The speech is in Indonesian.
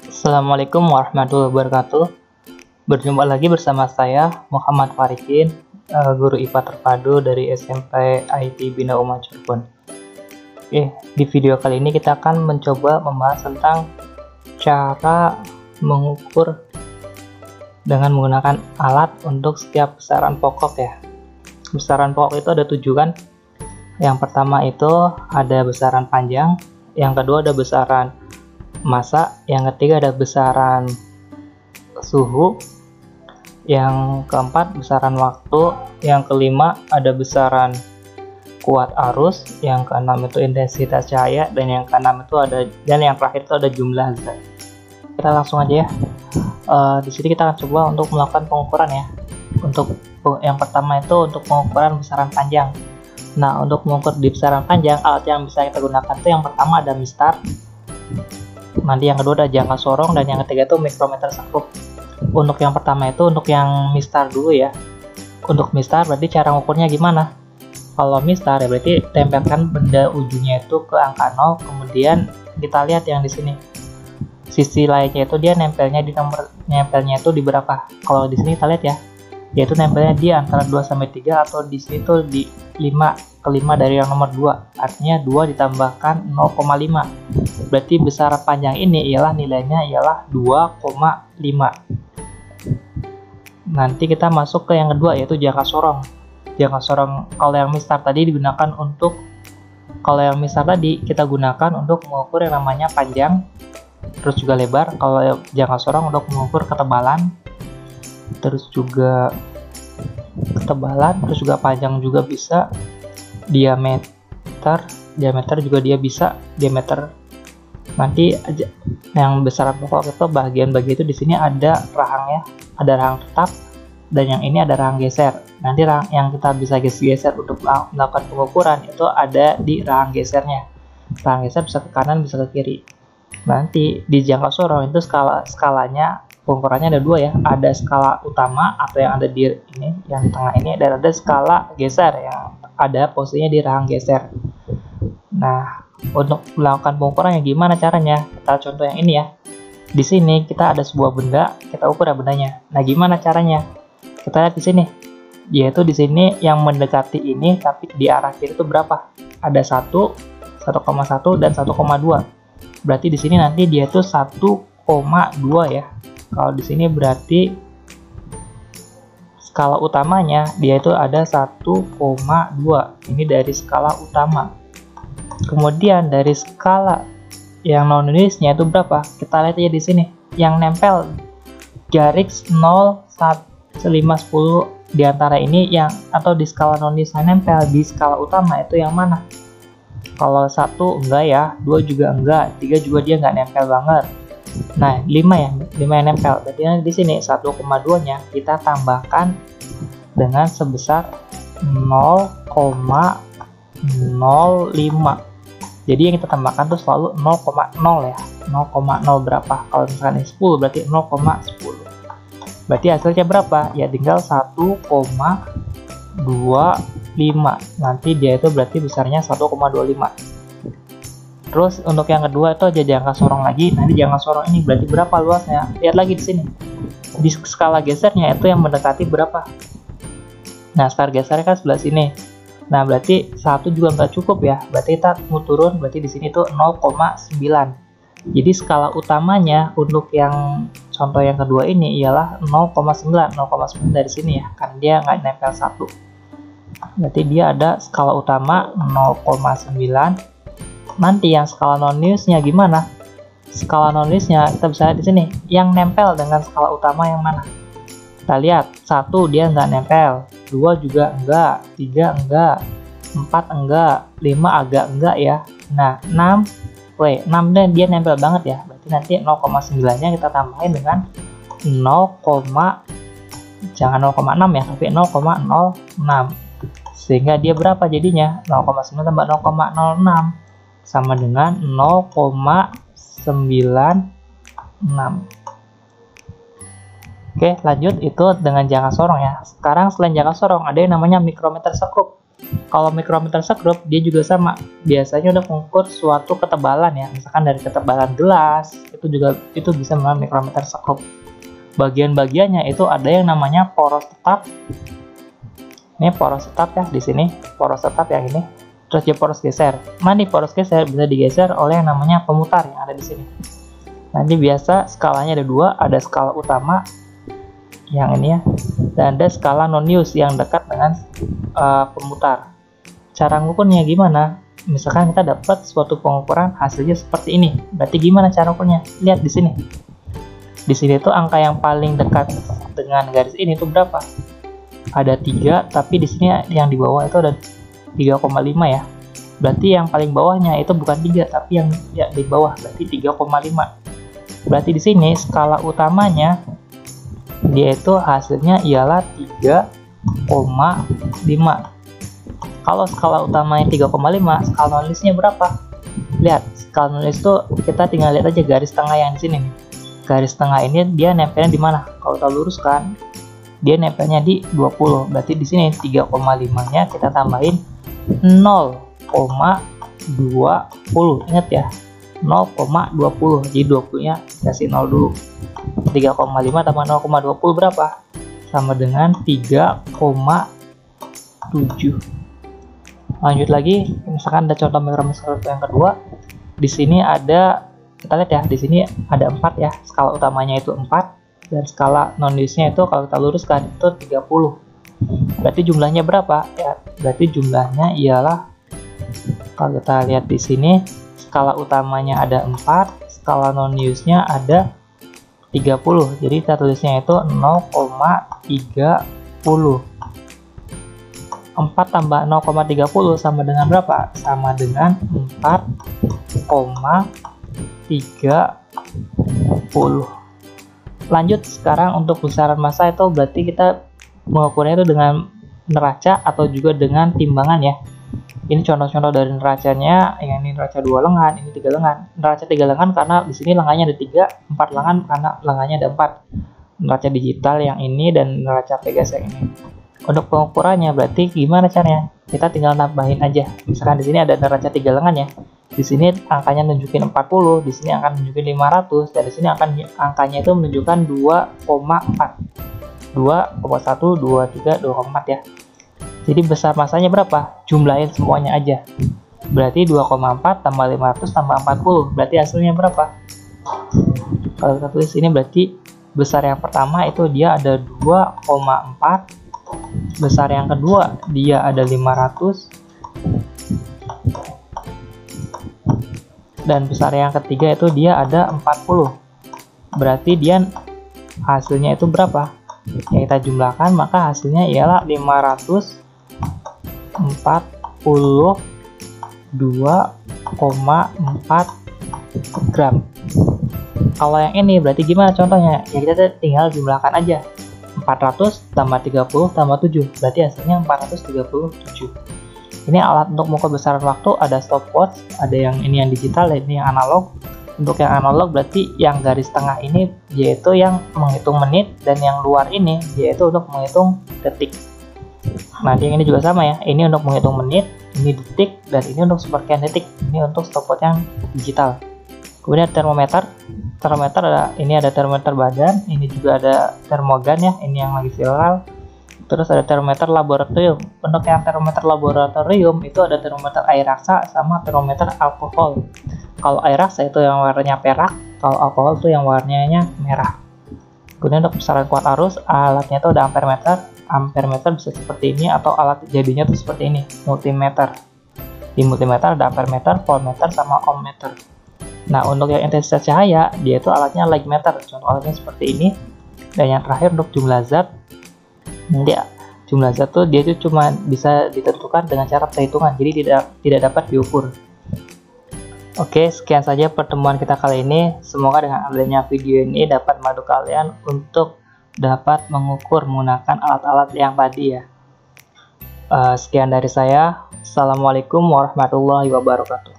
Assalamualaikum warahmatullahi wabarakatuh. Berjumpa lagi bersama saya Muhammad Farikin, guru IPA terpadu dari SMP IT Bina Uma Cirebon. Oke, di video kali ini kita akan mencoba membahas tentang cara mengukur dengan menggunakan alat untuk setiap besaran pokok ya. Besaran pokok itu ada 7 kan. Yang pertama itu ada besaran panjang, yang kedua ada besaran massa, yang ketiga ada besaran suhu, yang keempat besaran waktu, yang kelima ada besaran kuat arus, yang keenam itu intensitas cahaya, dan yang keenam itu ada, dan yang terakhir itu ada jumlah zat. Kita langsung aja ya. Di sini kita akan coba untuk melakukan pengukuran ya. Untuk yang pertama itu untuk pengukuran besaran panjang. Nah, untuk mengukur di besaran panjang, alat yang bisa kita gunakan itu yang pertama ada mistar, nanti yang kedua ada jangka sorong, dan yang ketiga itu mikrometer sekrup. Untuk yang pertama itu untuk yang mistar dulu ya. Untuk mistar berarti cara ngukurnya gimana? Kalau mistar ya berarti tempelkan benda ujungnya itu ke angka 0, kemudian kita lihat yang di sini. Sisi lainnya itu dia nempelnya di nomor, nempelnya itu di berapa? Kalau di sini kita lihat ya, yaitu nempelnya di antara 2 sampai 3, atau di sini tuh di 5/5 dari yang nomor 2. Artinya 2 ditambahkan 0,5. Berarti besaran panjang ini ialah nilainya ialah 2,5. Nanti kita masuk ke yang kedua yaitu jangka sorong. Jangka sorong kalau yang mistar tadi digunakan untuk, kalau yang mistar tadi kita gunakan untuk mengukur yang namanya panjang, terus juga lebar. Kalau jangka sorong untuk mengukur ketebalan, terus juga panjang juga bisa, diameter juga dia bisa, diameter. Nanti aja yang besaran pokok itu bagian-bagian itu di sini ada rahangnya, ada rahang tetap, dan yang ini ada rahang geser. Nanti rahang yang kita bisa geser untuk melakukan pengukuran itu ada di rahang gesernya. Rahang geser bisa ke kanan, bisa ke kiri. Nanti di jangka sorong itu skalanya pengukurannya ada 2 ya, ada skala utama atau yang ada di ini, yang di tengah ini, dan ada skala geser yang ada posisinya di rahang geser. Nah, untuk melakukan pengukurannya gimana caranya? Kita contoh yang ini ya. Di sini kita ada sebuah benda, kita ukur ya bendanya. Nah, gimana caranya? Kita lihat di sini. Yaitu di sini yang mendekati ini tapi di arah kiri itu berapa? Ada 1, 1,1 dan 1,2. Berarti di sini nanti dia itu 1,2 ya. Kalau di sini berarti skala utamanya dia itu ada 1,2. Ini dari skala utama. Kemudian dari skala yang non unitsnya itu berapa? Kita lihat aja di sini. Yang nempel garis 0, 1, 5, 10 di antara ini yang, atau di skala non unitsnya nempel di skala utama itu yang mana? Kalau 1 enggak ya, 2 juga enggak, 3 juga dia enggak nempel banget. Nah, 5 ya, 5 yang nempel. Berarti di sini 1,2-nya kita tambahkan dengan sebesar 0,05. Jadi yang kita tambahkan tuh selalu 0,0 ya. 0,0 berapa? Kalau misalkan ini 10 berarti 0,10. Berarti hasilnya berapa? Ya tinggal 1,25. Nanti dia itu berarti besarnya 1,25. Terus untuk yang kedua itu aja jangka sorong lagi. Nanti jangka sorong ini berarti berapa luasnya? Lihat lagi di sini. Di skala gesernya itu yang mendekati berapa? Nah, skala gesernya kan sebelah sini. Nah, berarti 1 juga nggak cukup ya. Berarti kita mau turun, berarti di sini tuh 0,9. Jadi skala utamanya untuk yang contoh yang kedua ini ialah 0,9. 0,9 dari sini ya. Kan dia nggak nempel 1. Berarti dia ada skala utama 0,9. Nanti yang skala non unitsnya gimana? Skala non unitsnya kita bisa lihat di sini. Yang nempel dengan skala utama yang mana? Kita lihat, 1 dia nggak nempel, 2 juga enggak, 3 enggak, 4 enggak, 5 agak enggak ya. Nah, 6 dan dia nempel banget ya. Berarti nanti 0,9-nya kita tambahin dengan jangan 0,6 ya, tapi 0,06. Sehingga dia berapa jadinya? 0,9 tambah 0,06 sama dengan 0,96. Oke, lanjut itu dengan jangka sorong ya. Sekarang selain jangka sorong ada yang namanya mikrometer sekrup. Kalau mikrometer sekrup dia juga sama, biasanya untuk mengukur suatu ketebalan ya, misalkan dari ketebalan gelas itu bisa menggunakan mikrometer sekrup. Bagian-bagiannya itu ada yang namanya poros tetap. Ini poros tetap ya, di sini poros tetap yang ini. Terus dia poros geser. Nah, poros geser bisa digeser oleh yang namanya pemutar yang ada di sini. Nanti biasa skalanya ada dua, ada skala utama yang ini ya, dan ada skala non-use yang dekat dengan pemutar. Cara ngukurnya gimana? Misalkan kita dapat suatu pengukuran hasilnya seperti ini, berarti gimana cara ukurnya? Lihat di sini. Di sini tuh angka yang paling dekat dengan garis ini tuh berapa? Ada 3, tapi di sini yang di bawah itu ada 3,5 ya. Berarti yang paling bawahnya itu bukan 3, tapi yang ya, di bawah berarti 3,5. Berarti di sini skala utamanya dia itu hasilnya ialah 3,5. Kalau skala utamanya 3,5, skala non-use-nya berapa? Lihat, skala non-use itu kita tinggal lihat aja garis tengah yang di sini nih. Garis tengah ini dia nempelnya di mana? Kalau kita luruskan, dia nempelnya di 20. Berarti di sini 3,5-nya kita tambahin 0,20. Ingat ya, 0,20. Jadi 20-nya kasih 0 dulu. 3,5 tambah 0,20 berapa? Sama dengan 3,7. Lanjut lagi, misalkan ada contoh mikrometer yang kedua. Di sini ada, kita lihat ya, di sini ada 4 ya. Skala utamanya itu 4 dan skala non-use-nya itu kalau kita luruskan itu 30. Berarti jumlahnya berapa? Ya, berarti jumlahnya ialah, kalau kita lihat di sini, skala utamanya ada 4, skala non-use-nya ada 30. Jadi kita tulisnya itu 0,30. 4 tambah 0,30 sama dengan berapa? Sama dengan 4,30. Lanjut, sekarang untuk besaran massa itu berarti kita mengukurnya itu dengan neraca atau juga dengan timbangan ya. Ini contoh-contoh dari neracanya, yang ini neraca 2 lengan, ini 3 lengan. Neraca 3 lengan karena di sini lengannya ada 3, 4 lengan karena lengannya ada 4. Neraca digital yang ini dan neraca Pegas yang ini. Untuk pengukurannya berarti gimana caranya? Kita tinggal nambahin aja. Misalkan di sini ada neraca 3 lengan ya. Di sini angkanya nunjukin 40, di sini akan nunjukin 500, dan di sini angkanya itu menunjukkan 2,4. 2,1, 2,3, 2,4 ya. Jadi besar massanya berapa? Jumlahin semuanya aja. Berarti 2,4 tambah 500 tambah 40. Berarti hasilnya berapa? Kalau kita tulis ini berarti besar yang pertama itu dia ada 2,4. Besar yang kedua dia ada 500. Dan besar yang ketiga itu dia ada 40. Berarti dia hasilnya itu berapa? Yang kita jumlahkan, maka hasilnya ialah 542,4 gram. Kalau yang ini berarti gimana contohnya? Ya kita tinggal jumlahkan aja. 400 tambah 30 tambah 7, berarti hasilnya 437. Ini alat untuk mengukur besaran waktu, ada stopwatch, ada yang ini yang digital, ini yang analog. Untuk yang analog berarti yang garis tengah ini yaitu yang menghitung menit, dan yang luar ini yaitu untuk menghitung detik. Nah, yang ini juga sama ya, ini untuk menghitung menit, ini detik, dan ini untuk sepersekian detik. Ini untuk stopwatch yang digital. Kemudian termometer ada, ini ada termometer badan, ini juga ada termogan ya, ini yang lagi viral. Terus ada termometer laboratorium. Untuk yang termometer laboratorium itu ada termometer air raksa sama termometer alkohol. Kalau air raksa itu yang warnanya perak, kalau alkohol itu yang warnanya merah. Kemudian untuk besaran kuat arus, alatnya itu ada ampermeter. Ampermeter bisa seperti ini, atau alat jadinya itu seperti ini, multimeter. Di multimeter ada ampermeter, voltmeter, sama ohmmeter. Nah, untuk yang intensitas cahaya, dia itu alatnya lightmeter. Contoh alatnya seperti ini. Dan yang terakhir untuk jumlah zat, nanti jumlah zat tuh dia itu cuma bisa ditentukan dengan cara perhitungan, jadi tidak dapat diukur. Oke, sekian saja pertemuan kita kali ini. Semoga dengan adanya video ini dapat membantu kalian untuk dapat mengukur menggunakan alat-alat yang tadi ya. Sekian dari saya. Assalamualaikum warahmatullahi wabarakatuh.